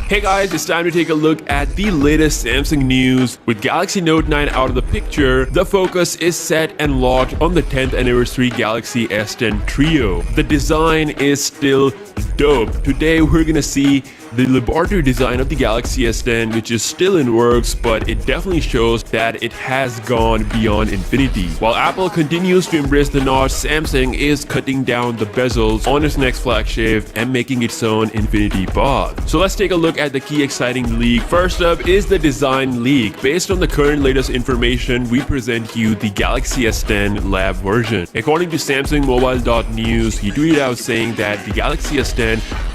Hey guys, it's time to take a look at the latest Samsung news. With Galaxy Note 9 out of the picture, the focus is set and locked on the 10th anniversary Galaxy S10 Trio. The design is still dope. Today we're gonna see the laboratory design of the Galaxy S10, which is still in works, but it definitely shows that it has gone beyond infinity. While Apple continues to embrace the notch, Samsung is cutting down the bezels on its next flagship and making its own infinity bar. So let's take a look at the key exciting leak. First up is the design leak. Based on the current latest information, we present you the Galaxy S10 lab version. According to Samsung Mobile.news, he tweeted out saying that the Galaxy S10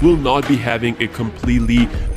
will not be having a completely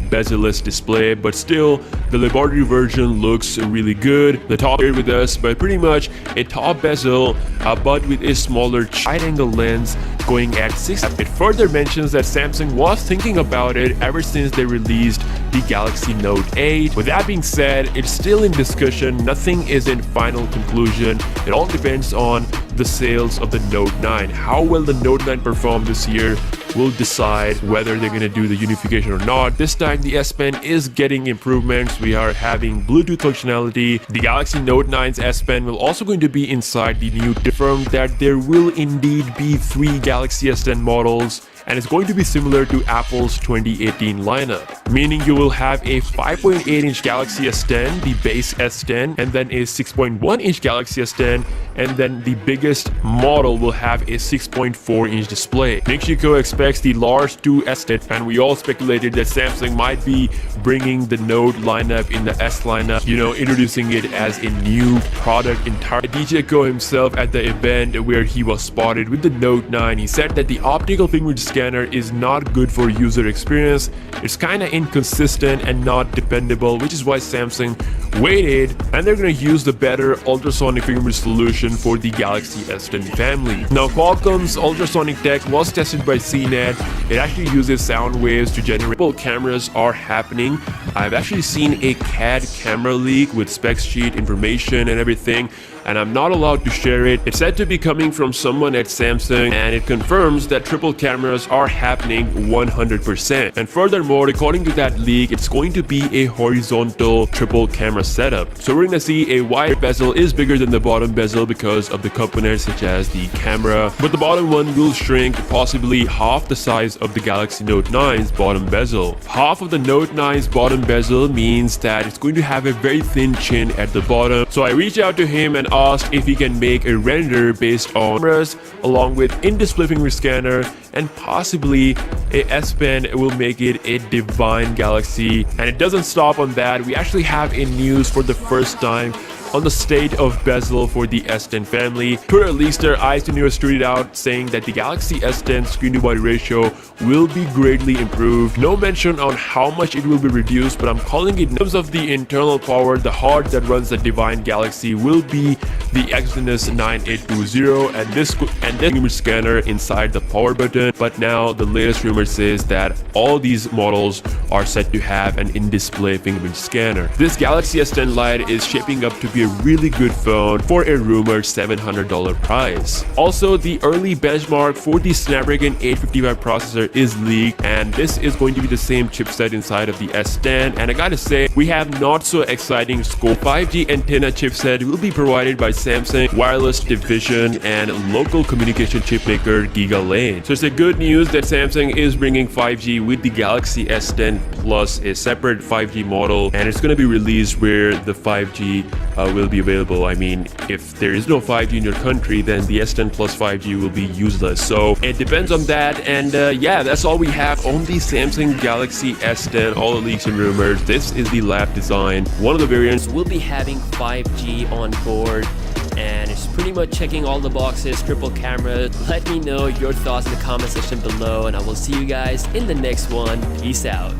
bezel-less display, but still the laboratory version looks really good. The top here with us, but pretty much a top bezel, but with a smaller wide-angle lens going at 6. It further mentions that Samsung was thinking about it ever since they released the Galaxy Note 8. With that being said, it's still in discussion. Nothing is in final conclusion. It all depends on the sales of the Note 9. How will the Note 9 perform this year will decide whether they're going to do the unification or not. This time the S Pen is getting improvements. We are having Bluetooth functionality. The Galaxy Note 9's S Pen will also going to be inside the new. Confirmed that there will indeed be 3 Galaxy S10 models, and it's going to be similar to Apple's 2018 lineup, meaning you will have a 5.8-inch Galaxy S10, the base S10, and then a 6.1-inch Galaxy S10, and then the biggest model will have a 6.4-inch display. Nick Chico expects the large 2 S10, and we all speculated that Samsung might be bringing the Note lineup in the S lineup, introducing it as a new product entirely. DJ Ko himself at the event where he was spotted with the Note 9, he said that the optical fingerprint scanner is not good for user experience. It's kind of inconsistent and not dependable, which is why Samsung waited, and they're going to use the better ultrasonic fingerprint solution for the Galaxy S10 family. Now, Qualcomm's ultrasonic tech was tested by CNET. It actually uses sound waves to generate. Multiple cameras are happening. I've actually seen a CAD camera leak with spec sheet information and everything, and I'm not allowed to share it. It's said to be coming from someone at Samsung, and it confirms that triple cameras are happening 100%. And furthermore, according to that leak, it's going to be a horizontal triple camera setup. So we're gonna see a wide bezel is bigger than the bottom bezel because of the components such as the camera, but the bottom one will shrink, possibly half the size of the Galaxy Note 9's bottom bezel. Half of the Note 9's bottom bezel means that it's going to have a very thin chin at the bottom. So I reached out to him and asked if he can make a render based on cameras along with in-display fingerprint scanner, and possibly a S Pen will make it a divine Galaxy. And it doesn't stop on that. We actually have a news for the first time on the state of bezel for the S10 family. Twitter leaker iStnews tweeted out saying that the Galaxy S10 screen to body ratio will be greatly improved. No mention on how much it will be reduced, but I'm calling it in terms of the internal power. The heart that runs the divine Galaxy will be the Exynos 9820, and this fingerprint scanner inside the power button. But now the latest rumor says that all these models are set to have an in-display fingerprint scanner. This Galaxy S10 Lite is shaping up to be a really good phone for a rumored $700 price. Also, the early benchmark for the Snapdragon 855 processor is leaked, and this is going to be the same chipset inside of the S10. And I gotta say, we have not so exciting scope. 5G antenna chipset will be provided by Samsung wireless division and local communication chipmaker GigaLane. So it's a good news that Samsung is bringing 5G with the Galaxy S10 plus a separate 5G model, and it's going to be released where the 5G will be available. I mean, if there is no 5G in your country, then the S10 plus 5G will be useless. So it depends on that. And yeah, that's all we have on the Samsung Galaxy S10. All the leaks and rumors. This is the lab design. One of the variants will be having 5G on board, and it's pretty much checking all the boxes. Triple camera. Let me know your thoughts in the comment section below, and I will see you guys in the next one. Peace out.